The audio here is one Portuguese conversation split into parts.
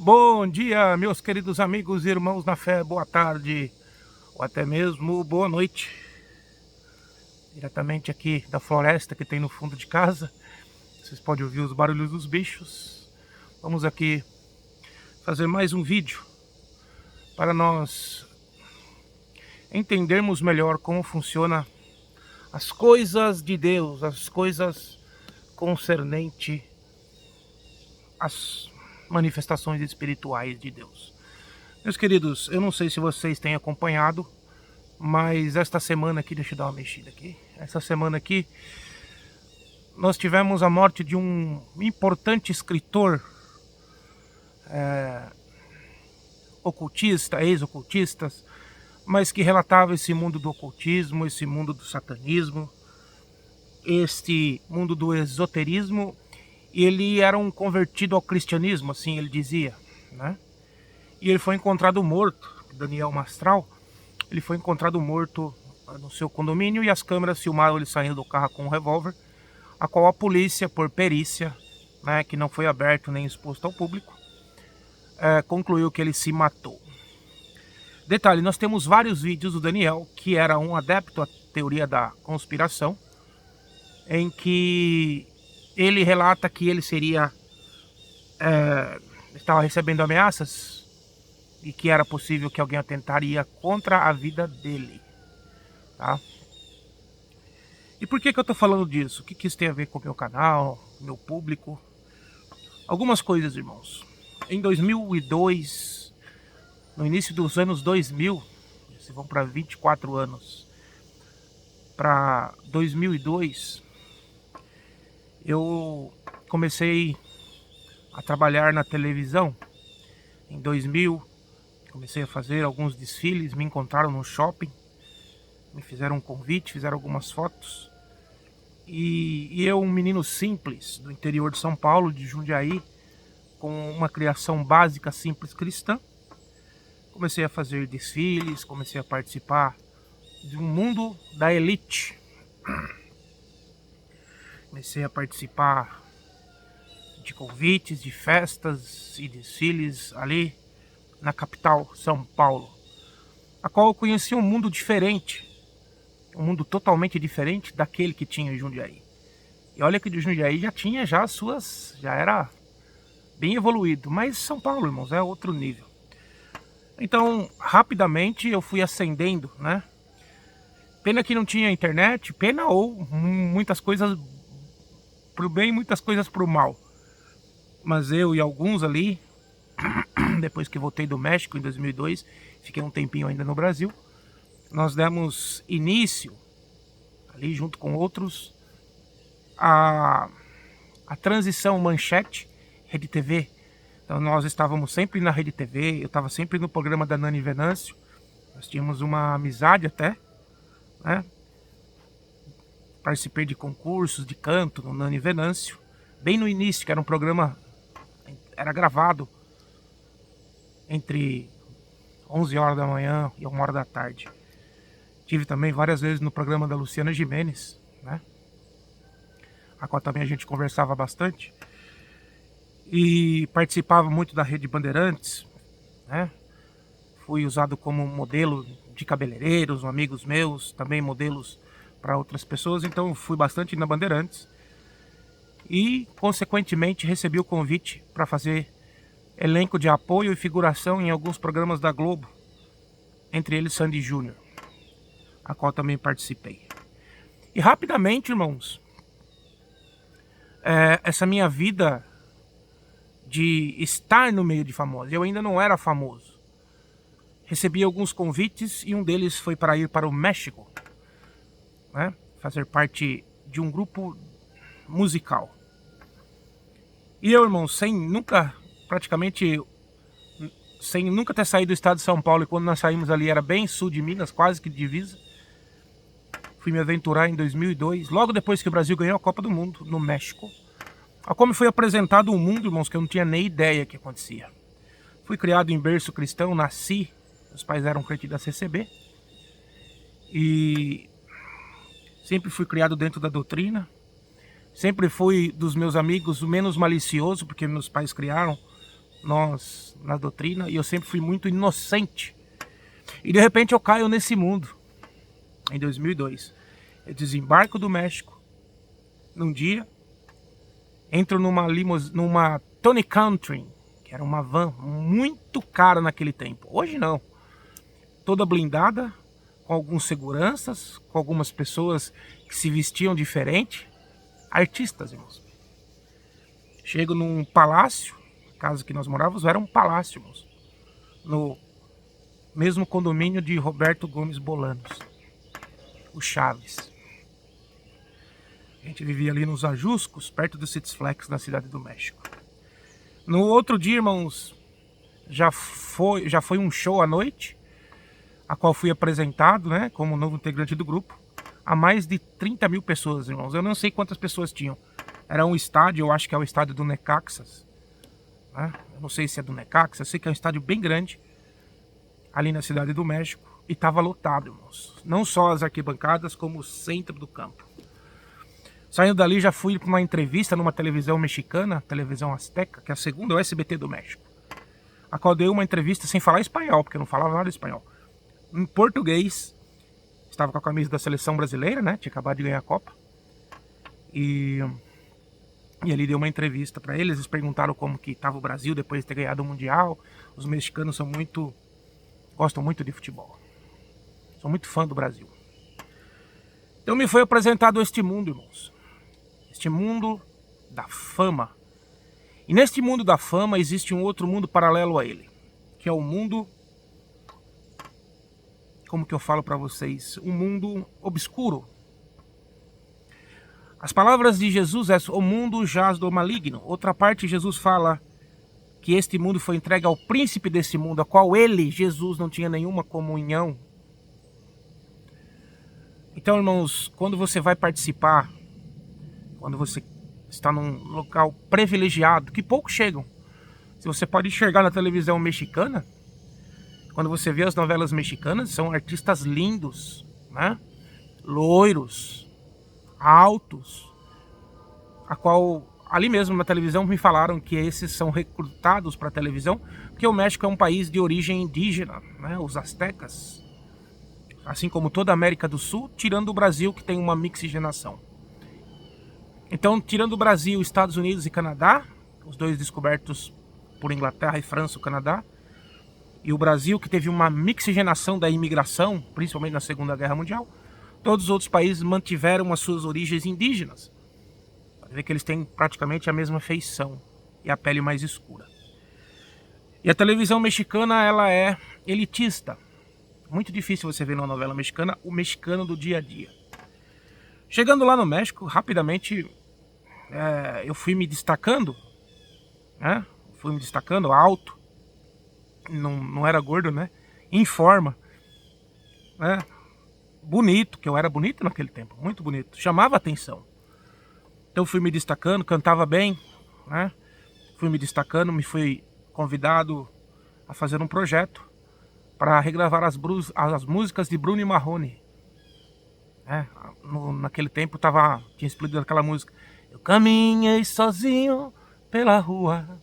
Bom dia, meus queridos amigos e irmãos na fé, boa tarde, ou até mesmo boa noite. Diretamente aqui da floresta que tem no fundo de casa, vocês podem ouvir os barulhos dos bichos. Vamos aqui fazer mais um vídeo para nós entendermos melhor como funciona as coisas de Deus, as coisas concernente às manifestações espirituais de Deus. Meus queridos, eu não sei se vocês têm acompanhado, mas esta semana aqui, deixa eu dar uma mexida aqui. Essa semana aqui, nós tivemos a morte de um importante escritor ocultista, ex-ocultistas, mas que relatava esse mundo do ocultismo, esse mundo do satanismo, este mundo do esoterismo. E ele era um convertido ao cristianismo, assim ele dizia, né? E ele foi encontrado morto, Daniel Mastral. Ele foi encontrado morto no seu condomínio e as câmeras filmaram ele saindo do carro com um revólver, a qual a polícia, por perícia, né, que não foi aberto nem exposto ao público, concluiu que ele se matou. Detalhe, nós temos vários vídeos do Daniel, que era um adepto à teoria da conspiração, em que ele relata que ele estava recebendo ameaças e que era possível que alguém atentaria contra a vida dele, tá? E por que eu tô falando disso? O que isso tem a ver com o meu canal, meu público? Algumas coisas, irmãos. Em 2002, no início dos anos 2000, se vão para 24 anos, para 2002, eu comecei a trabalhar na televisão. Em 2000, comecei a fazer alguns desfiles, me encontraram no shopping, me fizeram um convite, fizeram algumas fotos. E eu, um menino simples do interior de São Paulo, de Jundiaí, com uma criação básica, simples cristã, comecei a fazer desfiles, comecei a participar de um mundo da elite. Comecei a participar de convites, de festas e desfiles ali na capital, São Paulo, a qual eu conheci um mundo diferente, um mundo totalmente diferente daquele que tinha em Jundiaí. E olha que de Jundiaí já era bem evoluído, mas São Paulo, irmãos, é outro nível. Então, rapidamente eu fui ascendendo, né? Pena que não tinha internet, pena ou muitas coisas pro bem, muitas coisas pro mal. Mas eu e alguns ali, depois que voltei do México em 2002, fiquei um tempinho ainda no Brasil, nós demos início, ali junto com outros, a transição Manchete, Rede TV. Então nós estávamos sempre na Rede TV, eu estava sempre no programa da Nani Venâncio, nós tínhamos uma amizade até, né? Participei de concursos de canto no Nani Venâncio, bem no início, que era um programa, era gravado entre 11 horas da manhã e 1 hora da tarde. Tive também várias vezes no programa da Luciana Gimenez, né? A qual também a gente conversava bastante. E participava muito da Rede Bandeirantes, né? Fui usado como modelo de cabeleireiros, amigos meus, também modelos para outras pessoas. Então fui bastante na Bandeirantes. E, consequentemente, recebi o convite para fazer elenco de apoio e figuração em alguns programas da Globo, entre eles Sandy Júnior, a qual também participei. E rapidamente, irmãos, essa minha vida de estar no meio de famosos, eu ainda não era famoso. Recebi alguns convites e um deles foi para ir para o México, né? Fazer parte de um grupo musical. E eu, irmão, sem nunca ter saído do estado de São Paulo, e quando nós saímos ali era bem sul de Minas, quase que divisa, fui me aventurar em 2002, logo depois que o Brasil ganhou a Copa do Mundo, no México, a qual me foi apresentado um mundo, irmãos, que eu não tinha nem ideia que acontecia. Fui criado em berço cristão, nasci, meus pais eram crentes da CCB, e sempre fui criado dentro da doutrina. Sempre fui dos meus amigos o menos malicioso, porque meus pais criaram nós na doutrina, e eu sempre fui muito inocente. E de repente eu caio nesse mundo, em 2002. Eu desembarco do México, num dia, entro numa Tony Country, que era uma van muito cara naquele tempo. Hoje não. Toda blindada, com alguns seguranças, com algumas pessoas que se vestiam diferente. Artistas, irmãos. Chego num palácio, a casa que nós morávamos era um palácio, irmãos. No mesmo condomínio de Roberto Gomes Bolanos, o Chaves. A gente vivia ali nos Ajuscos, perto do Six Flags, na Cidade do México. No outro dia, irmãos, já foi um show à noite, a qual fui apresentado, né, como novo integrante do grupo, a mais de 30 mil pessoas, irmãos. Eu não sei quantas pessoas tinham. Era um estádio, eu acho que é o estádio do Necaxas, né? Eu não sei se é do Necaxa, eu sei que é um estádio bem grande, ali na Cidade do México, e estava lotado, irmãos. Não só as arquibancadas, como o centro do campo. Saindo dali, já fui para uma entrevista numa televisão mexicana, televisão Azteca, que é a segunda, o SBT do México, a qual deu uma entrevista sem falar espanhol, porque eu não falava nada de espanhol. Em português, estava com a camisa da seleção brasileira, né? Tinha acabado de ganhar a Copa. E ali deu uma entrevista para eles. Eles perguntaram como que estava o Brasil depois de ter ganhado o Mundial. Os mexicanos gostam muito de futebol. Sou muito fã do Brasil. Então me foi apresentado este mundo, irmãos. Este mundo da fama. E neste mundo da fama existe um outro mundo paralelo a ele, que é o mundo, como que eu falo para vocês, um mundo obscuro. As palavras de Jesus é: o mundo jaz do maligno. Outra parte, Jesus fala que este mundo foi entregue ao príncipe desse mundo, a qual ele, Jesus, não tinha nenhuma comunhão. Então, irmãos, quando você vai participar, quando você está num local privilegiado, que poucos chegam, se você pode enxergar na televisão mexicana, quando você vê as novelas mexicanas, são artistas lindos, né? Loiros, altos, a qual ali mesmo na televisão me falaram que esses são recrutados para a televisão, porque o México é um país de origem indígena, né? Os aztecas, assim como toda a América do Sul, tirando o Brasil, que tem uma mixigenação. Então, tirando o Brasil, Estados Unidos e Canadá, os dois descobertos por Inglaterra e França, o Canadá, e o Brasil, que teve uma mixigenação da imigração, principalmente na Segunda Guerra Mundial, todos os outros países mantiveram as suas origens indígenas. Pode ver que eles têm praticamente a mesma feição e a pele mais escura. E a televisão mexicana, ela é elitista. Muito difícil você ver numa novela mexicana o mexicano do dia a dia. Chegando lá no México, rapidamente eu fui me destacando, né? Fui me destacando alto, não era gordo, né? Em forma, né? Bonito, que eu era bonito naquele tempo, muito bonito, chamava atenção. Então fui me destacando, cantava bem, né? Fui me destacando, me fui convidado a fazer um projeto para regravar as músicas de Bruno e Marrone. Naquele tempo tinha explodido aquela música: eu caminhei sozinho pela rua.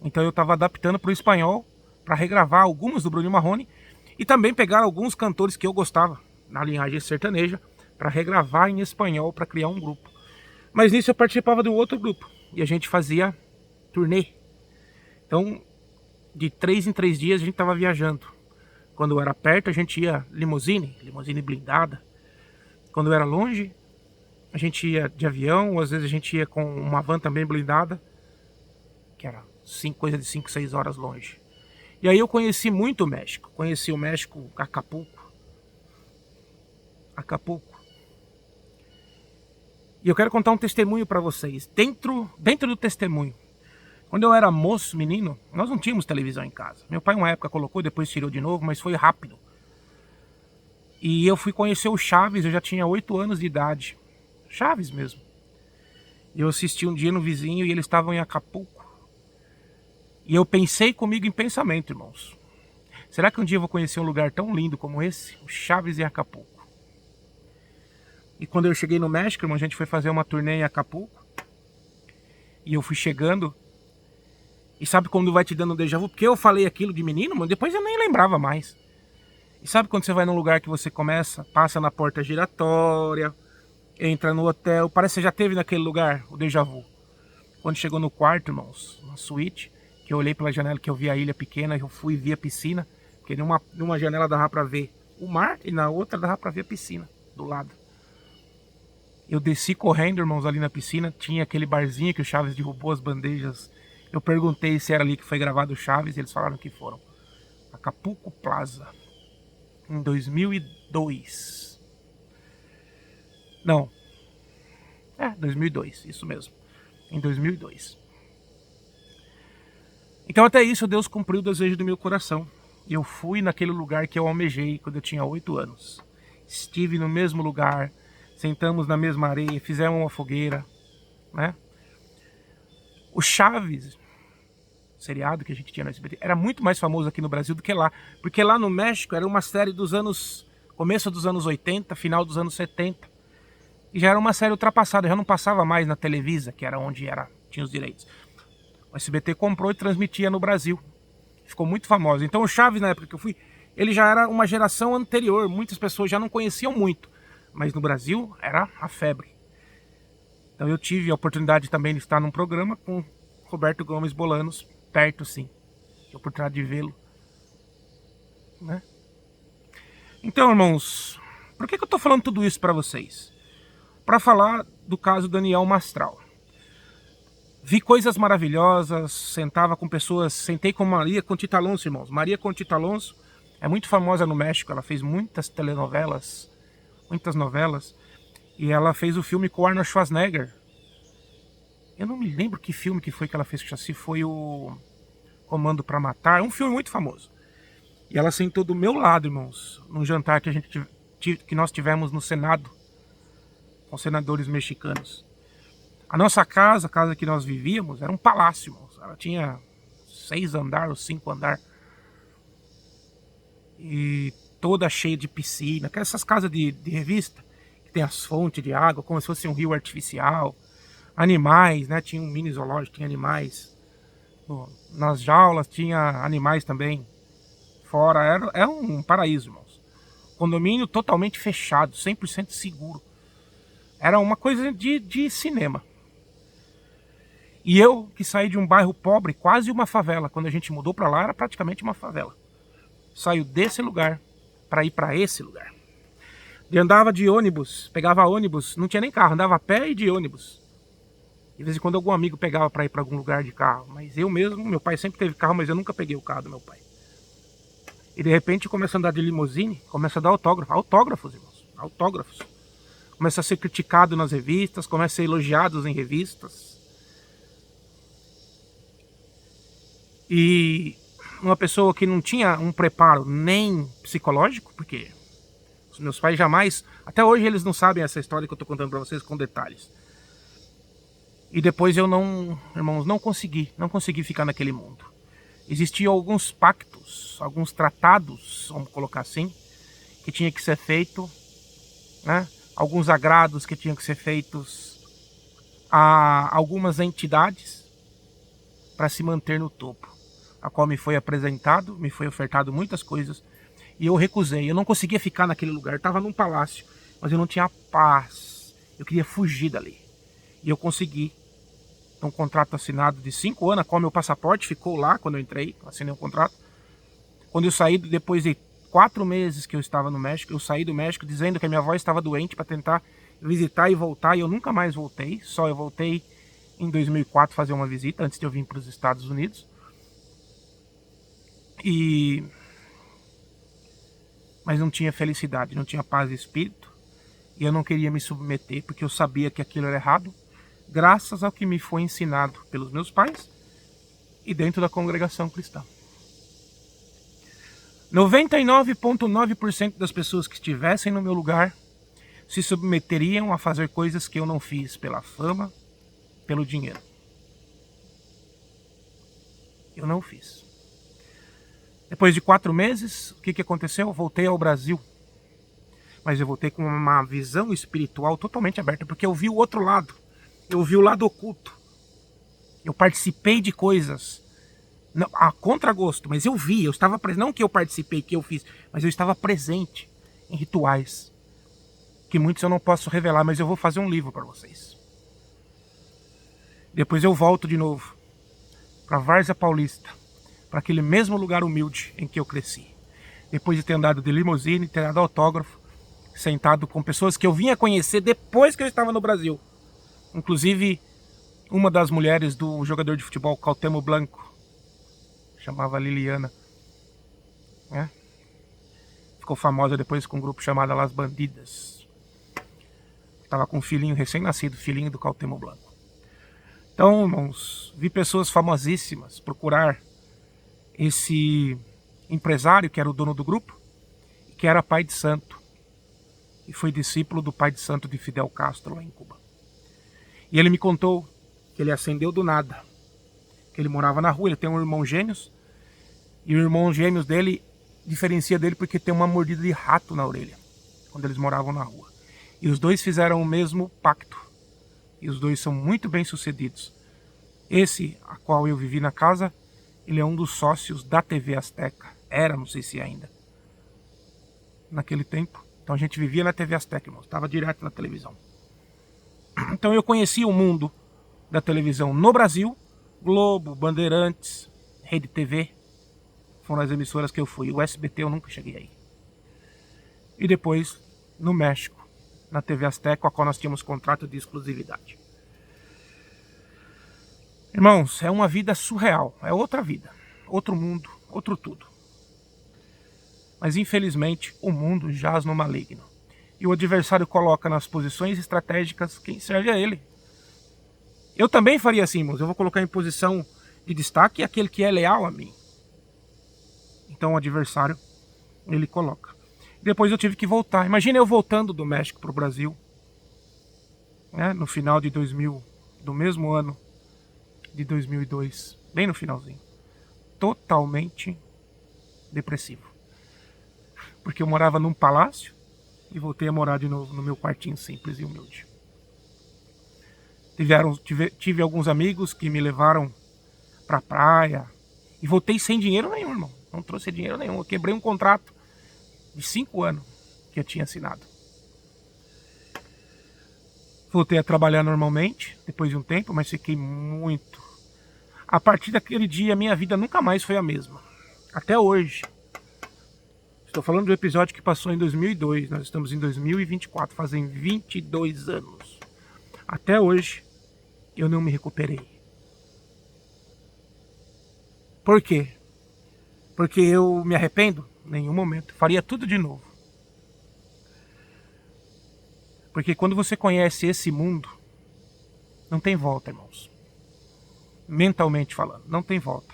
Então eu estava adaptando para o espanhol, para regravar algumas do Bruno e Marrone, e também pegar alguns cantores que eu gostava na linhagem sertaneja para regravar em espanhol, para criar um grupo. Mas nisso eu participava de um outro grupo e a gente fazia turnê. Então, de 3 em 3 dias a gente estava viajando. Quando era perto a gente ia limusine blindada. Quando era longe a gente ia de avião, ou às vezes a gente ia com uma van também blindada, que era coisa de 5, 6 horas longe. E aí eu conheci muito o México. Conheci o México, Acapulco. E eu quero contar um testemunho para vocês. Dentro do testemunho, quando eu era moço, menino, nós não tínhamos televisão em casa. Meu pai uma época colocou, depois tirou de novo, mas foi rápido. E eu fui conhecer o Chaves, eu já tinha 8 anos de idade. Chaves mesmo. Eu assisti um dia no vizinho e eles estavam em Acapulco. E eu pensei comigo em pensamento, irmãos. Será que um dia eu vou conhecer um lugar tão lindo como esse? O Chaves em Acapulco. E quando eu cheguei no México, irmão, a gente foi fazer uma turnê em Acapulco. E eu fui chegando. E sabe quando vai te dando um déjà vu? Porque eu falei aquilo de menino, mas depois eu nem lembrava mais. E sabe quando você vai num lugar que você começa, passa na porta giratória, entra no hotel, parece que você já teve naquele lugar, o déjà vu. Quando chegou no quarto, irmãos, na suíte, que eu olhei pela janela, que eu vi a ilha pequena, eu fui ver a piscina, porque numa janela dava pra ver o mar e na outra dava pra ver a piscina, do lado. Eu desci correndo, irmãos, ali na piscina, tinha aquele barzinho que o Chaves derrubou as bandejas. Eu perguntei se era ali que foi gravado o Chaves, e eles falaram que foram. Acapulco Plaza, em 2002. Não. 2002, isso mesmo. Em 2002. Então até isso Deus cumpriu o desejo do meu coração. Eu fui naquele lugar que eu almejei quando eu tinha 8 anos. Estive no mesmo lugar, sentamos na mesma areia, fizemos uma fogueira, né? O Chaves, seriado que a gente tinha no SBT, era muito mais famoso aqui no Brasil do que lá. Porque lá no México era uma série dos anos... começo dos anos 80, final dos anos 70. E já era uma série ultrapassada, já não passava mais na Televisa, que era onde tinha os direitos. O SBT comprou e transmitia no Brasil. Ficou muito famoso. Então o Chaves, na época que eu fui, ele já era uma geração anterior. Muitas pessoas já não conheciam muito. Mas no Brasil era a febre. Então eu tive a oportunidade também de estar num programa com Roberto Gomes Bolanos, perto sim. Tive a oportunidade de vê-lo, né? Então, irmãos, por que eu estou falando tudo isso para vocês? Para falar do caso Daniel Mastral. Vi coisas maravilhosas, sentava com pessoas, sentei com Maria Conchita Alonso, irmãos. Maria Conchita Alonso é muito famosa no México, ela fez muitas telenovelas, muitas novelas, e ela fez o filme com o Arnold Schwarzenegger. Eu não me lembro que filme que foi que ela fez, se foi o Comando para Matar, é um filme muito famoso. E ela sentou do meu lado, irmãos, num jantar que nós tivemos no Senado, com senadores mexicanos. A nossa casa, a casa que nós vivíamos, era um palácio, irmãos. Ela tinha 6 andares ou 5 andares. E toda cheia de piscina. Essas casas de revista, que tem as fontes de água, como se fosse um rio artificial. Animais, né? Tinha um mini zoológico, tinha animais. Nas jaulas tinha animais também. Fora, era um paraíso, irmãos. Condomínio totalmente fechado, 100% seguro. Era uma coisa de cinema. E eu, que saí de um bairro pobre, quase uma favela, quando a gente mudou pra lá, era praticamente uma favela. Saio desse lugar para ir para esse lugar. E andava de ônibus, pegava ônibus, não tinha nem carro, andava a pé e de ônibus. De vez em quando algum amigo pegava para ir para algum lugar de carro. Mas eu mesmo, meu pai sempre teve carro, mas eu nunca peguei o carro do meu pai. E de repente começa a andar de limusine, começa a dar autógrafo. Autógrafos, irmãos, autógrafos. Começa a ser criticado nas revistas, começa a ser elogiado em revistas. E uma pessoa que não tinha um preparo nem psicológico, porque os meus pais jamais, até hoje eles não sabem essa história que eu estou contando para vocês com detalhes. E depois eu não, irmãos, não consegui ficar naquele mundo. Existiam alguns pactos, alguns tratados, vamos colocar assim, que tinha que ser feito, né? Alguns agrados que tinham que ser feitos a algumas entidades para se manter no topo, a qual me foi apresentado, me foi ofertado muitas coisas e eu recusei. Eu não conseguia ficar naquele lugar, eu estava num palácio, mas eu não tinha paz, eu queria fugir dali. E eu consegui um contrato assinado de 5 anos, a qual meu passaporte ficou lá quando eu entrei, assinei um contrato. Quando eu saí, depois de 4 meses que eu estava no México, eu saí do México dizendo que a minha avó estava doente para tentar visitar e voltar, e eu nunca mais voltei, só eu voltei em 2004 fazer uma visita, antes de eu vir para os Estados Unidos. Mas não tinha felicidade, não tinha paz de espírito, e eu não queria me submeter, porque eu sabia que aquilo era errado, graças ao que me foi ensinado pelos meus pais e dentro da congregação cristã. 99,9% das pessoas que estivessem no meu lugar se submeteriam a fazer coisas que eu não fiz pela fama, pelo dinheiro. Eu não fiz. Depois de 4 meses, o que aconteceu? Eu voltei ao Brasil. Mas eu voltei com uma visão espiritual totalmente aberta, porque eu vi o outro lado. Eu vi o lado oculto. Eu participei de coisas Não, a contragosto, mas eu vi, eu estava presente, não que eu participei, que eu fiz, mas eu estava presente em rituais, que muitos eu não posso revelar, mas eu vou fazer um livro para vocês. Depois eu volto de novo para Várzea Paulista, para aquele mesmo lugar humilde em que eu cresci. Depois de ter andado de limusine, ter dado autógrafo, sentado com pessoas que eu vinha conhecer depois que eu estava no Brasil. Inclusive, uma das mulheres do jogador de futebol Cuauhtémoc Blanco, chamava Liliana, né? Ficou famosa depois com um grupo chamado Las Bandidas. Estava com um filhinho recém-nascido, filhinho do Cuauhtémoc Blanco. Então, irmãos, vi pessoas famosíssimas procurar esse empresário que era o dono do grupo, que era pai de santo, e foi discípulo do pai de santo de Fidel Castro lá em Cuba. E ele me contou que ele ascendeu do nada, que ele morava na rua, ele tem um irmão gêmeos, e o irmão gêmeos dele diferencia dele porque tem uma mordida de rato na orelha, quando eles moravam na rua. E os dois fizeram o mesmo pacto, e os dois são muito bem sucedidos. Esse, a qual eu vivi na casa, ele é um dos sócios da TV Azteca, era, não sei se ainda, naquele tempo. Então a gente vivia na TV Azteca, irmão, estava direto na televisão. Então eu conheci o mundo da televisão no Brasil, Globo, Bandeirantes, Rede TV, foram as emissoras que eu fui. O SBT eu nunca cheguei aí. E depois, no México, na TV Azteca, com a qual nós tínhamos contrato de exclusividade. Irmãos, é uma vida surreal, é outra vida, outro mundo, outro tudo. Mas infelizmente, o mundo jaz no maligno. E o adversário coloca nas posições estratégicas quem serve a ele. Eu também faria assim, irmãos. Eu vou colocar em posição de destaque aquele que é leal a mim. Então o adversário, ele coloca. Depois eu tive que voltar. Imagina eu voltando do México para o Brasil, né, no final de 2000, do mesmo ano de 2002, bem no finalzinho. Totalmente depressivo. Porque eu morava num palácio e voltei a morar de novo no meu quartinho simples e humilde. Tive alguns amigos que me levaram pra praia e voltei sem dinheiro nenhum, irmão. Não trouxe dinheiro nenhum. Eu quebrei um contrato de 5 anos que eu tinha assinado. Voltei a trabalhar normalmente depois de um tempo, mas fiquei muito. A partir daquele dia, minha vida nunca mais foi a mesma. Até hoje. Estou falando de um episódio que passou em 2002. Nós estamos em 2024, fazem 22 anos. Até hoje, eu não me recuperei. Por quê? Porque eu me arrependo? Em nenhum momento. Faria tudo de novo. Porque quando você conhece esse mundo, não tem volta, irmãos. Mentalmente falando, não tem volta.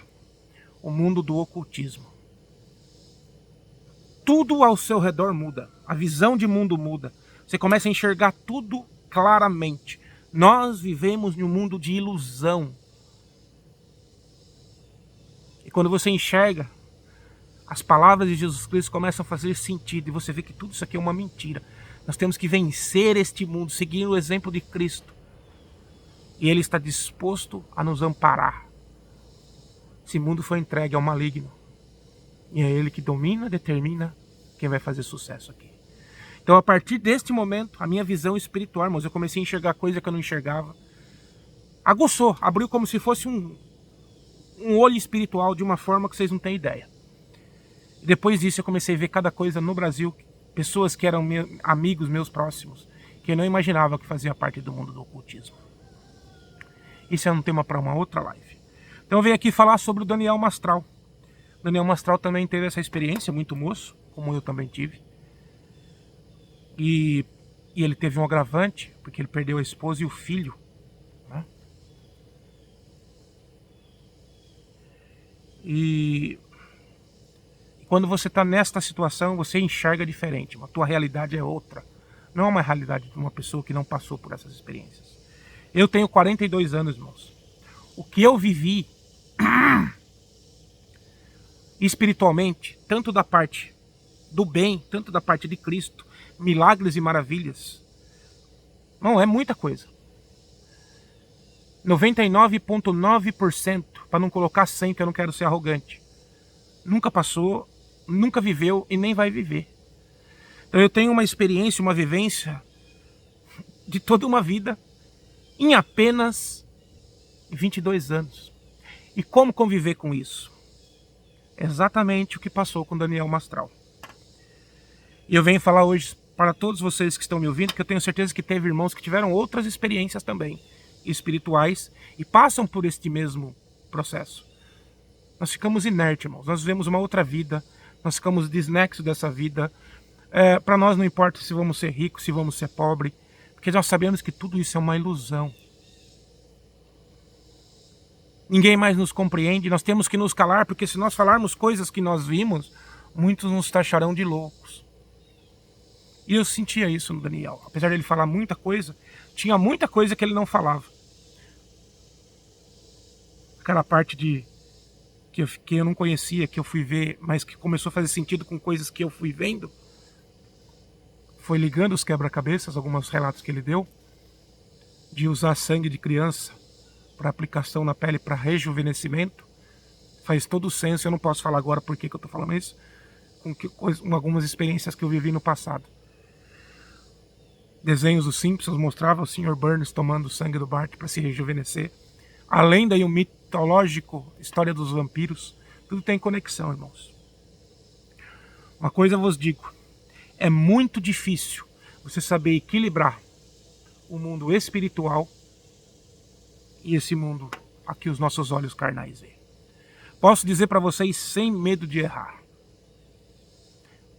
O mundo do ocultismo. Tudo ao seu redor muda. A visão de mundo muda. Você começa a enxergar tudo claramente. Nós vivemos em um mundo de ilusão. E quando você enxerga, as palavras de Jesus Cristo começam a fazer sentido. E você vê que tudo isso aqui é uma mentira. Nós temos que vencer este mundo, seguir o exemplo de Cristo. E Ele está disposto a nos amparar. Esse mundo foi entregue ao maligno. E é Ele que domina, determina quem vai fazer sucesso aqui. Então, a partir deste momento, a minha visão espiritual, irmãos, eu comecei a enxergar coisa que eu não enxergava. Aguçou, abriu como se fosse um olho espiritual de uma forma que vocês não têm ideia. E depois disso, eu comecei a ver cada coisa no Brasil, pessoas que eram amigos meus próximos, que eu não imaginava que faziam parte do mundo do ocultismo. Isso é um tema para uma outra live. Então eu venho aqui falar sobre o Daniel Mastral. Daniel Mastral também teve essa experiência, muito moço, como eu também tive. E ele teve um agravante, porque ele perdeu a esposa e o filho. Né? E quando você está nesta situação, você enxerga diferente. A tua realidade é outra. Não é uma realidade de uma pessoa que não passou por essas experiências. Eu tenho 42 anos, irmãos. O que eu vivi espiritualmente, tanto da parte do bem, tanto da parte de Cristo, milagres e maravilhas, não é muita coisa. 99,9%, para não colocar 100, que eu não quero ser arrogante. Nunca passou, nunca viveu e nem vai viver. Então eu tenho uma experiência, uma vivência de toda uma vida em apenas 22 anos. E como conviver com isso? Exatamente o que passou com Daniel Mastral. E eu venho falar hoje para todos vocês que estão me ouvindo, que eu tenho certeza que teve irmãos que tiveram outras experiências também, espirituais, e passam por este mesmo processo. Nós ficamos inertes, irmãos. Nós vivemos uma outra vida, nós ficamos desnexos dessa vida. Para nós não importa se vamos ser ricos, se vamos ser pobres, porque nós sabemos que tudo isso é uma ilusão. Ninguém mais nos compreende, nós temos que nos calar, porque se nós falarmos coisas que nós vimos, muitos nos taxarão de loucos. E eu sentia isso no Daniel. Apesar de ele falar muita coisa, tinha muita coisa que ele não falava. Aquela parte que eu não conhecia, que eu fui ver, mas que começou a fazer sentido com coisas que eu fui vendo, foi ligando os quebra-cabeças, alguns relatos que ele deu, de usar sangue de criança para aplicação na pele para rejuvenescimento. Faz todo o senso. Eu não posso falar agora por que eu estou falando isso, com algumas experiências que eu vivi no passado. Desenhos dos Simpsons mostravam o Sr. Burns tomando o sangue do Bart para se rejuvenescer. Além daí o mitológico história dos vampiros, tudo tem conexão, irmãos. Uma coisa eu vos digo, é muito difícil você saber equilibrar o mundo espiritual e esse mundo a que os nossos olhos carnais veem. Posso dizer para vocês sem medo de errar,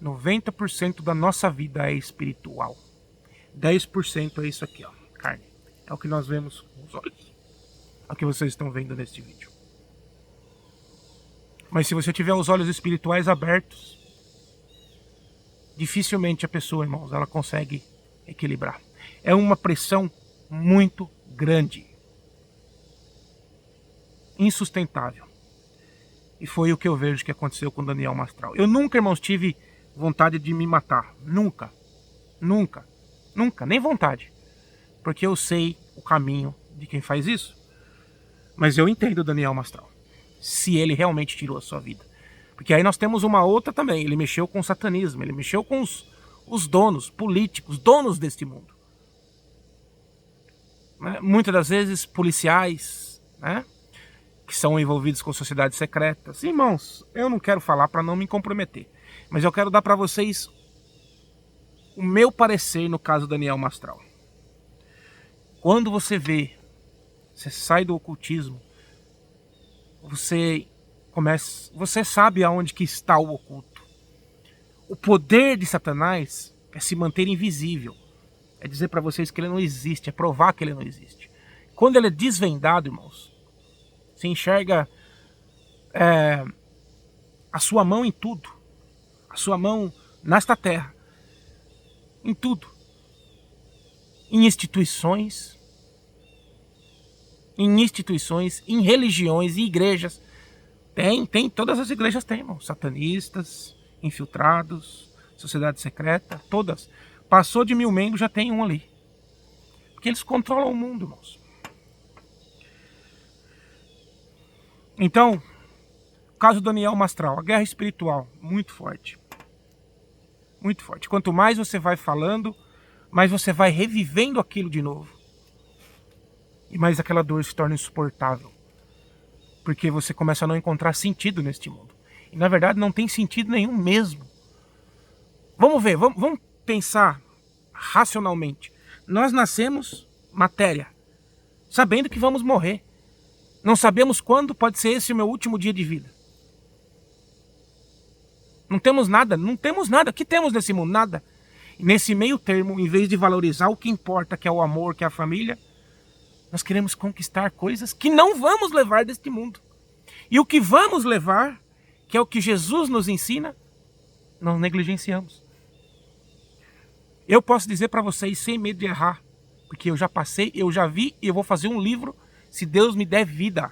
90% da nossa vida é espiritual. 10% é isso aqui, ó, carne. É o que nós vemos com os olhos. É o que vocês estão vendo neste vídeo. Mas se você tiver os olhos espirituais abertos, dificilmente a pessoa, irmãos, ela consegue equilibrar. É uma pressão muito grande. Insustentável. E foi o que eu vejo que aconteceu com Daniel Mastral. Eu nunca, irmãos, tive vontade de me matar. Nunca. Nunca. Nunca. Nem vontade. Porque eu sei o caminho de quem faz isso. Mas eu entendo Daniel Mastral. Se ele realmente tirou a sua vida. Porque aí nós temos uma outra também. Ele mexeu com o satanismo. Ele mexeu com os donos políticos, donos deste mundo. Né? Muitas das vezes policiais, né? Que são envolvidos com sociedades secretas. Irmãos, eu não quero falar para não me comprometer. Mas eu quero dar para vocês o meu parecer no caso Daniel Mastral. Quando você vê, você sai do ocultismo, você sabe aonde que está o oculto. O poder de Satanás é se manter invisível. É dizer para vocês que ele não existe, é provar que ele não existe. Quando ele é desvendado, irmãos, você enxerga a sua mão em tudo. A sua mão nesta terra. Em tudo. Em instituições, em religiões e igrejas. Tem, todas as igrejas têm, irmão. Satanistas, infiltrados, sociedade secreta, todas. Passou de 1000 membros, já tem um ali. Porque eles controlam o mundo, irmãos. Então, o caso do Daniel Mastral, a guerra espiritual, muito forte. Muito forte. Quanto mais você vai falando, mais você vai revivendo aquilo de novo. E mais aquela dor se torna insuportável. Porque você começa a não encontrar sentido neste mundo. E na verdade não tem sentido nenhum mesmo. Vamos ver, vamos pensar racionalmente. Nós nascemos matéria, sabendo que vamos morrer. Não sabemos quando pode ser esse o meu último dia de vida. Não temos nada. O que temos nesse mundo? Nada. E nesse meio termo, em vez de valorizar o que importa, que é o amor, que é a família, nós queremos conquistar coisas que não vamos levar deste mundo. E o que vamos levar, que é o que Jesus nos ensina, nós negligenciamos. Eu posso dizer para vocês, sem medo de errar, porque eu já passei, eu já vi, e eu vou fazer um livro, se Deus me der vida,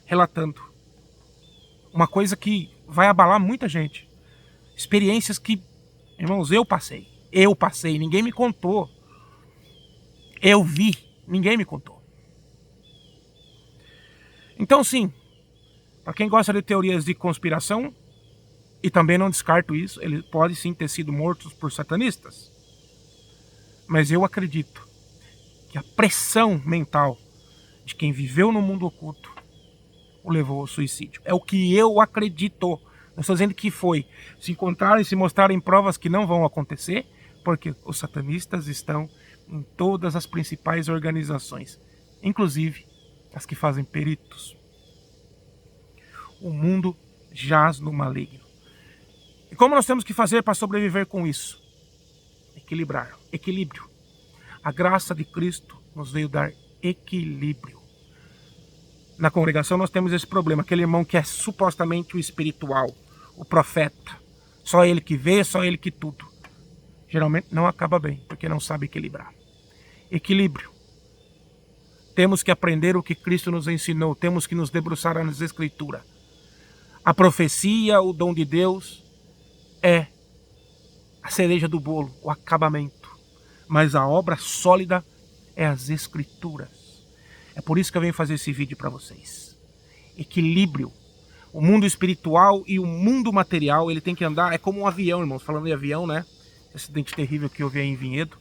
relatando. Uma coisa que vai abalar muita gente. Experiências que, irmãos, eu passei, ninguém me contou. Eu vi, ninguém me contou. Então sim, para quem gosta de teorias de conspiração, e também não descarto isso, ele pode sim ter sido mortos por satanistas. Mas eu acredito que a pressão mental de quem viveu no mundo oculto o levou ao suicídio. É o que eu acredito. Não estou dizendo que foi. Se encontrarem, se mostrarem provas que não vão acontecer, porque os satanistas estão em todas as principais organizações, inclusive as que fazem peritos. O mundo jaz no maligno. E como nós temos que fazer para sobreviver com isso? Equilibrar. Equilíbrio. A graça de Cristo nos veio dar equilíbrio. Na congregação nós temos esse problema. Aquele irmão que é supostamente o espiritual, o profeta. Só ele que vê, só ele que tudo. Geralmente não acaba bem, porque não sabe equilibrar. Equilíbrio. Temos que aprender o que Cristo nos ensinou. Temos que nos debruçar nas Escrituras. A profecia, o dom de Deus, é a cereja do bolo, o acabamento. Mas a obra sólida é as Escrituras. É por isso que eu venho fazer esse vídeo para vocês. Equilíbrio. O mundo espiritual e o mundo material, ele tem que andar, é como um avião, irmãos. Falando em avião, né? Esse acidente terrível que houve aí em Vinhedo.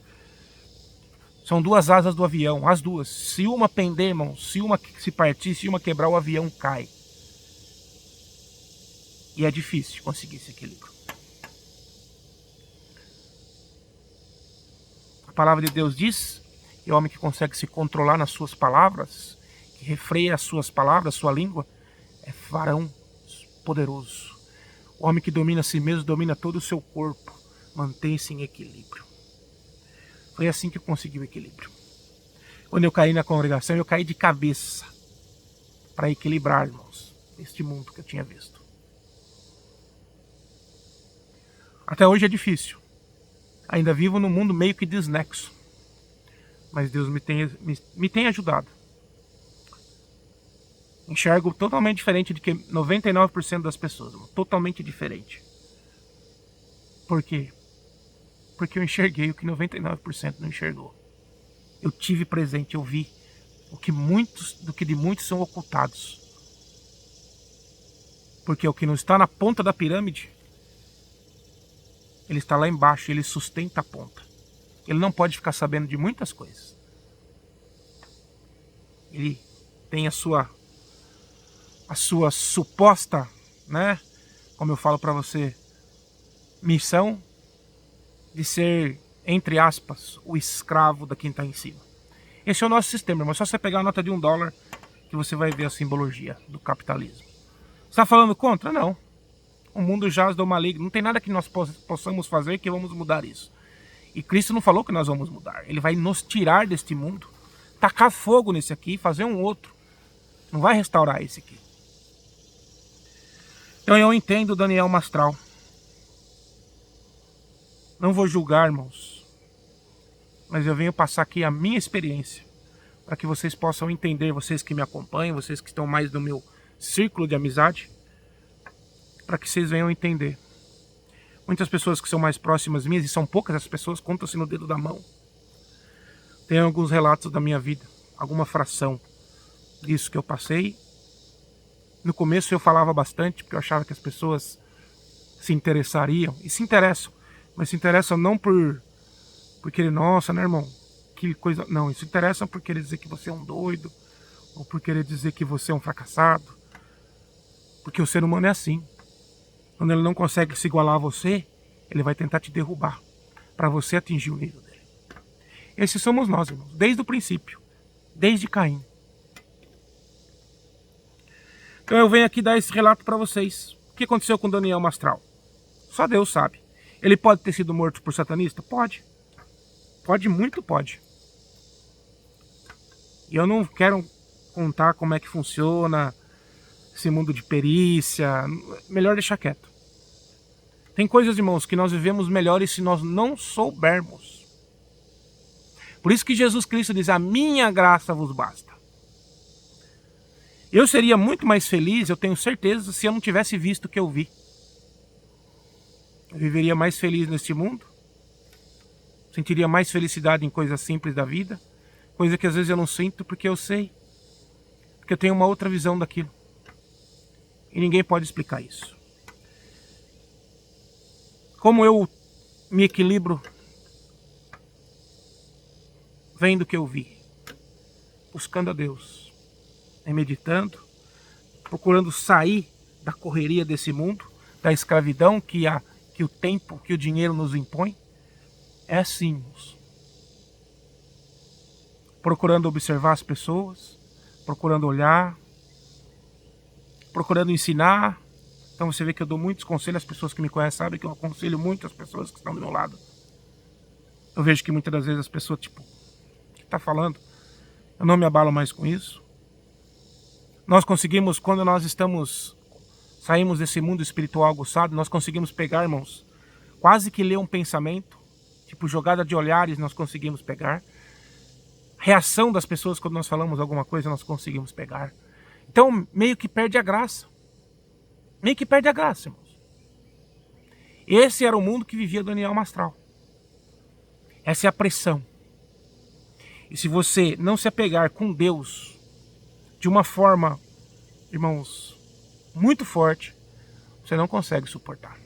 São duas asas do avião, as duas. Se uma pender, irmãos, se uma se partir, se uma quebrar, o avião cai. E é difícil conseguir esse equilíbrio. A palavra de Deus diz que o homem que consegue se controlar nas suas palavras, que refreia as suas palavras, a sua língua, é varão poderoso. O homem que domina a si mesmo, domina todo o seu corpo, mantém-se em equilíbrio. Foi assim que eu consegui o equilíbrio. Quando eu caí na congregação, eu caí de cabeça para equilibrar, irmãos, este mundo que eu tinha visto. Até hoje é difícil. Ainda vivo num mundo meio que desnexo. Mas Deus me tem ajudado. Enxergo totalmente diferente de que 99% das pessoas. Totalmente diferente. Por quê? Porque eu enxerguei o que 99% não enxergou. Eu tive presente, eu vi do que de muitos são ocultados. Porque o que não está na ponta da pirâmide, ele está lá embaixo, ele sustenta a ponta. Ele não pode ficar sabendo de muitas coisas. Ele tem a sua suposta, né, como eu falo para você, missão de ser, entre aspas, o escravo da quem está em cima. Esse é o nosso sistema, mas só você pegar a nota de $1 que você vai ver a simbologia do capitalismo. Você está falando contra? Não. O mundo jaz do maligno. Não tem nada que nós possamos fazer que vamos mudar isso. E Cristo não falou que nós vamos mudar. Ele vai nos tirar deste mundo, tacar fogo nesse aqui, fazer um outro. Não vai restaurar esse aqui. Então eu entendo Daniel Mastral. Não vou julgar, irmãos. Mas eu venho passar aqui a minha experiência. Para que vocês possam entender, vocês que me acompanham, vocês que estão mais no meu círculo de amizade. Para que vocês venham entender. Muitas pessoas que são mais próximas minhas, e são poucas as pessoas, contam-se no dedo da mão. Tem alguns relatos da minha vida, alguma fração disso que eu passei. No começo eu falava bastante, porque eu achava que as pessoas se interessariam, e se interessam, mas se interessam não por querer, nossa, né, irmão, que coisa, não, eles se interessam por querer dizer que você é um doido, ou por querer dizer que você é um fracassado, porque o ser humano é assim. Quando ele não consegue se igualar a você, ele vai tentar te derrubar, para você atingir o nível dele. Esses somos nós, irmãos, desde o princípio, desde Caim. Então eu venho aqui dar esse relato para vocês. O que aconteceu com Daniel Mastral? Só Deus sabe. Ele pode ter sido morto por satanista? Pode. Pode, muito pode. E eu não quero contar como é que funciona esse mundo de perícia. Melhor deixar quieto. Tem coisas, irmãos, que nós vivemos melhores se nós não soubermos. Por isso que Jesus Cristo diz, a minha graça vos basta. Eu seria muito mais feliz, eu tenho certeza, se eu não tivesse visto o que eu vi. Eu viveria mais feliz neste mundo. Sentiria mais felicidade em coisas simples da vida. Coisa que às vezes eu não sinto porque eu sei. Porque porque eu tenho uma outra visão daquilo. E ninguém pode explicar isso. Como eu me equilibro vendo o que eu vi, buscando a Deus, meditando, procurando sair da correria desse mundo, da escravidão que o tempo, que o dinheiro nos impõe. É assim, irmãos. Procurando observar as pessoas, procurando olhar, procurando ensinar. Então você vê que eu dou muitos conselhos, as pessoas que me conhecem sabem que eu aconselho muito as pessoas que estão do meu lado. Eu vejo que muitas das vezes as pessoas, o que está falando? Eu não me abalo mais com isso. Nós conseguimos, quando nós saímos desse mundo espiritual aguçado, nós conseguimos pegar, irmãos, quase que ler um pensamento, jogada de olhares nós conseguimos pegar. Reação das pessoas quando nós falamos alguma coisa nós conseguimos pegar. Então meio que perde a graça. Meio que perde a graça, irmãos. Esse era o mundo que vivia Daniel Mastral. Essa é a pressão. E se você não se apegar com Deus de uma forma, irmãos, muito forte, você não consegue suportar.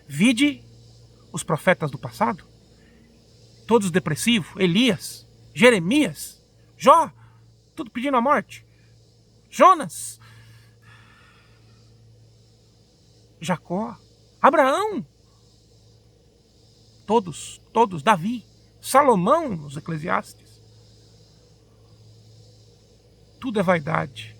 Vide os profetas do passado, todos depressivos, Elias, Jeremias, Jó, tudo pedindo a morte, Jonas, Jacó, Abraão, todos, Davi, Salomão nos Eclesiastes. Tudo é vaidade.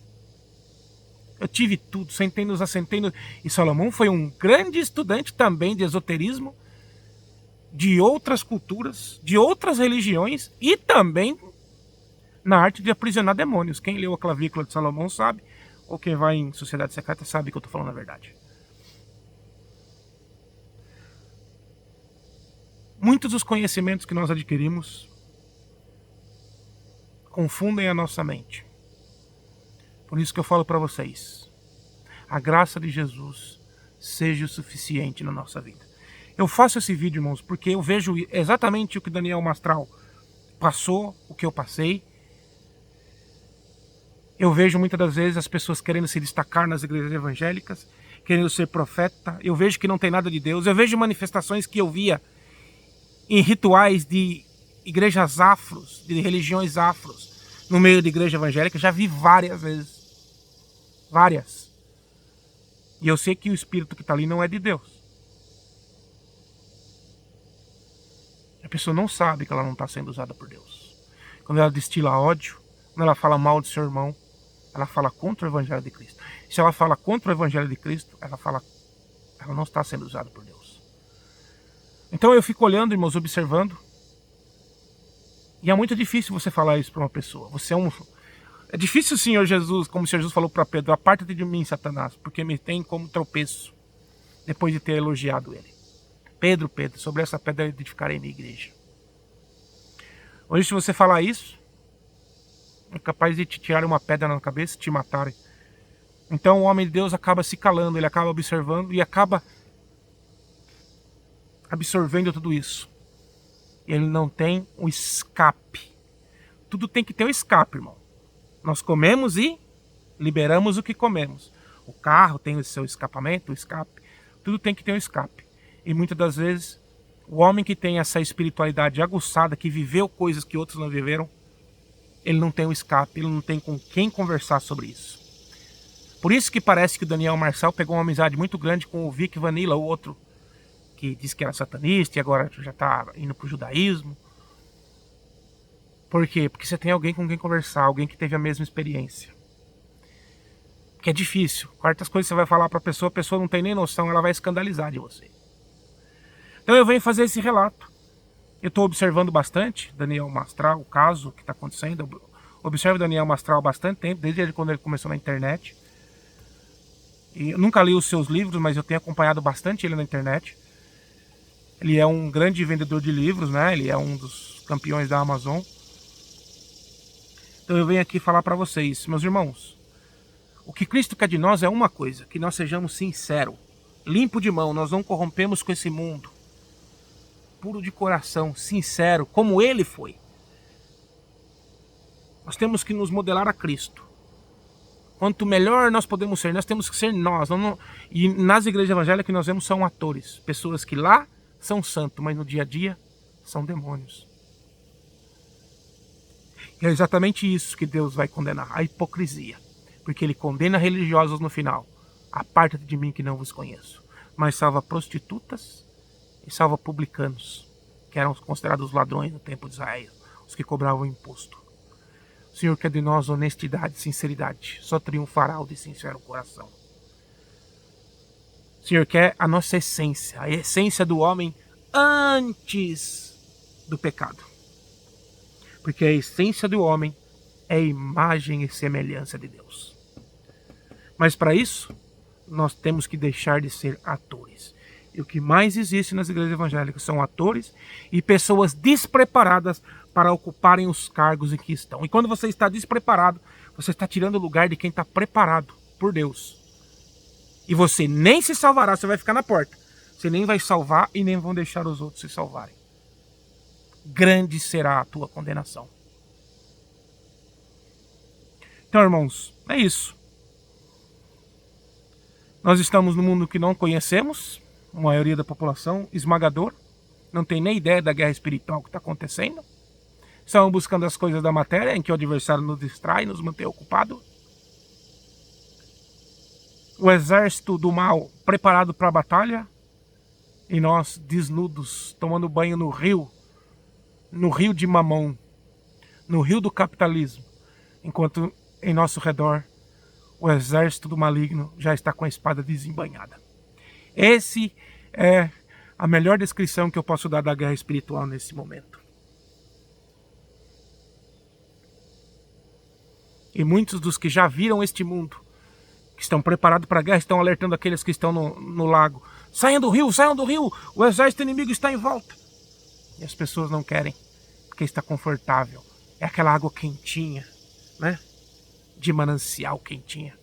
Eu tive tudo, centenas a centenas. E Salomão foi um grande estudante também de esoterismo, de outras culturas, de outras religiões e também na arte de aprisionar demônios. Quem leu a clavícula de Salomão sabe, ou quem vai em Sociedade Secreta sabe que eu estou falando a verdade. Muitos dos conhecimentos que nós adquirimos confundem a nossa mente. Por isso que eu falo para vocês, a graça de Jesus seja o suficiente na nossa vida. Eu faço esse vídeo, irmãos, porque eu vejo exatamente o que Daniel Mastral passou, o que eu passei. Eu vejo muitas das vezes as pessoas querendo se destacar nas igrejas evangélicas, querendo ser profeta. Eu vejo que não tem nada de Deus. Eu vejo manifestações que eu via em rituais de igrejas afros, de religiões afros, no meio da igreja evangélica. Já vi várias vezes. Várias. E eu sei que o espírito que está ali não é de Deus. A pessoa não sabe que ela não está sendo usada por Deus. Quando ela destila ódio, quando ela fala mal do seu irmão, ela fala contra o Evangelho de Cristo. Se ela fala contra o Evangelho de Cristo, ela não está sendo usada por Deus. Então eu fico olhando, irmãos, observando. E é muito difícil você falar isso para uma pessoa. É difícil, Senhor Jesus, como o Senhor Jesus falou para Pedro: aparta-te de mim, Satanás, porque me tem como tropeço, depois de ter elogiado ele. Pedro, sobre essa pedra edificarei minha igreja. Hoje, se você falar isso, é capaz de te tirarem uma pedra na cabeça e te matarem. Então o homem de Deus acaba se calando, ele acaba observando e acaba absorvendo tudo isso. Ele não tem um escape. Tudo tem que ter um escape, irmão. Nós comemos e liberamos o que comemos. O carro tem o seu escapamento, o escape. Tudo tem que ter um escape. E muitas das vezes, o homem que tem essa espiritualidade aguçada, que viveu coisas que outros não viveram, ele não tem um escape, ele não tem com quem conversar sobre isso. Por isso que parece que o Daniel Mastral pegou uma amizade muito grande com o Vic Vanilla, o outro que disse que era satanista e agora já está indo para o judaísmo. Por quê? Porque você tem alguém com quem conversar, alguém que teve a mesma experiência. Porque é difícil. Quartas coisas você vai falar para a pessoa não tem nem noção, ela vai escandalizar de você. Então eu venho fazer esse relato. Eu estou observando bastante Daniel Mastral, o caso que está acontecendo. Eu observo Daniel Mastral há bastante tempo, desde quando ele começou na internet. E eu nunca li os seus livros, mas eu tenho acompanhado bastante ele na internet. Ele é um grande vendedor de livros, né? Ele é um dos campeões da Amazon. Então eu venho aqui falar para vocês, meus irmãos. O que Cristo quer de nós é uma coisa, que nós sejamos sinceros, limpo de mão, nós não corrompemos com esse mundo. Puro de coração, sincero, como ele foi. Nós temos que nos modelar a Cristo. Quanto melhor nós podemos ser, nós temos que ser nós. E nas igrejas evangélicas que nós vemos são atores. Pessoas que lá são santos, mas no dia a dia são demônios. E é exatamente isso que Deus vai condenar, a hipocrisia. Porque Ele condena religiosos no final. Aparta-te de mim que não vos conheço. Mas salva prostitutas e salva publicanos, que eram considerados ladrões no tempo de Israel, os que cobravam imposto. O Senhor quer de nós honestidade e sinceridade. Só triunfará o de sincero coração. O Senhor quer a nossa essência, a essência do homem antes do pecado. Porque a essência do homem é a imagem e semelhança de Deus. Mas para isso, nós temos que deixar de ser atores. E o que mais existe nas igrejas evangélicas são atores e pessoas despreparadas para ocuparem os cargos em que estão. E quando você está despreparado, você está tirando o lugar de quem está preparado por Deus. E você nem se salvará, você vai ficar na porta. Você nem vai salvar e nem vão deixar os outros se salvarem. Grande será a tua condenação. Então, irmãos, é isso. Nós estamos num mundo que não conhecemos, a maioria da população esmagador, não tem nem ideia da guerra espiritual que está acontecendo. Estão buscando as coisas da matéria, em que o adversário nos distrai, nos mantém ocupado. O exército do mal preparado para a batalha, e nós desnudos, tomando banho no rio de Mamon, no rio do capitalismo, enquanto em nosso redor o exército do maligno já está com a espada desembainhada. Esse é a melhor descrição que eu posso dar da guerra espiritual nesse momento. E muitos dos que já viram este mundo, que estão preparados para a guerra, estão alertando aqueles que estão no lago. Saiam do rio, o exército inimigo está em volta. E as pessoas não querem, porque está confortável. É aquela água quentinha, né? De manancial quentinha.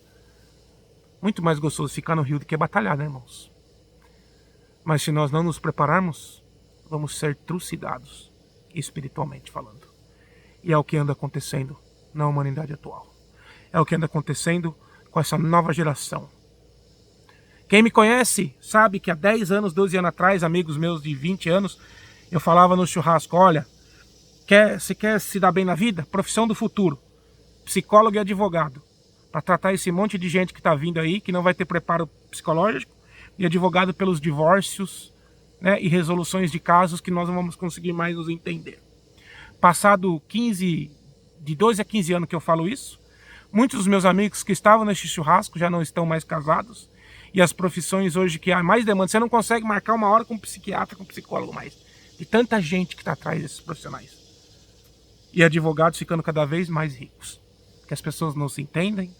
Muito mais gostoso ficar no rio do que batalhar, né, irmãos? Mas se nós não nos prepararmos, vamos ser trucidados, espiritualmente falando. E é o que anda acontecendo na humanidade atual. É o que anda acontecendo com essa nova geração. Quem me conhece sabe que há 10 anos, 12 anos atrás, amigos meus de 20 anos, eu falava no churrasco, olha, se quer se dar bem na vida, profissão do futuro, psicólogo e advogado, para tratar esse monte de gente que está vindo aí, que não vai ter preparo psicológico, e advogado pelos divórcios, né, e resoluções de casos que nós não vamos conseguir mais nos entender. Passado de 12 a 15 anos que eu falo isso, muitos dos meus amigos que estavam neste churrasco já não estão mais casados, e as profissões hoje que há mais demanda, você não consegue marcar uma hora com um psiquiatra, com um psicólogo mais, de tanta gente que está atrás desses profissionais. E advogados ficando cada vez mais ricos, que as pessoas não se entendem,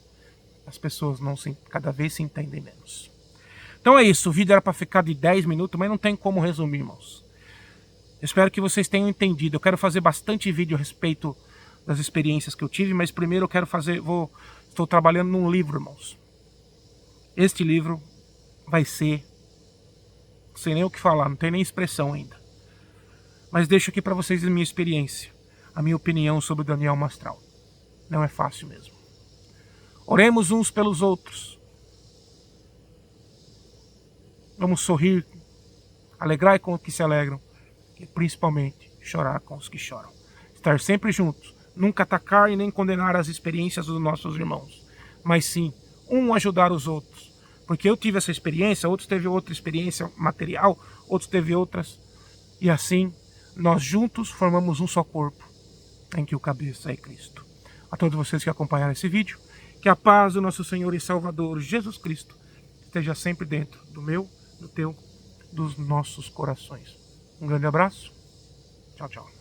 as pessoas cada vez se entendem menos. Então é isso, o vídeo era para ficar de 10 minutos, mas não tem como resumir, irmãos. Eu espero que vocês tenham entendido. Eu quero fazer bastante vídeo a respeito das experiências que eu tive, mas primeiro eu quero estou trabalhando num livro, irmãos. Este livro vai ser, não sei nem o que falar, não tem nem expressão ainda. Mas deixo aqui para vocês a minha experiência, a minha opinião sobre o Daniel Mastral. Não é fácil mesmo. Oremos uns pelos outros. Vamos sorrir, alegrar com os que se alegram e principalmente chorar com os que choram. Estar sempre juntos, nunca atacar e nem condenar as experiências dos nossos irmãos, mas sim ajudar os outros. Porque eu tive essa experiência, outros teve outra experiência material, outros teve outras, e assim nós juntos formamos um só corpo, em que o cabeça é Cristo. A todos vocês que acompanharam esse vídeo, que a paz do nosso Senhor e Salvador Jesus Cristo esteja sempre dentro do meu, do teu, dos nossos corações. Um grande abraço. Tchau, tchau.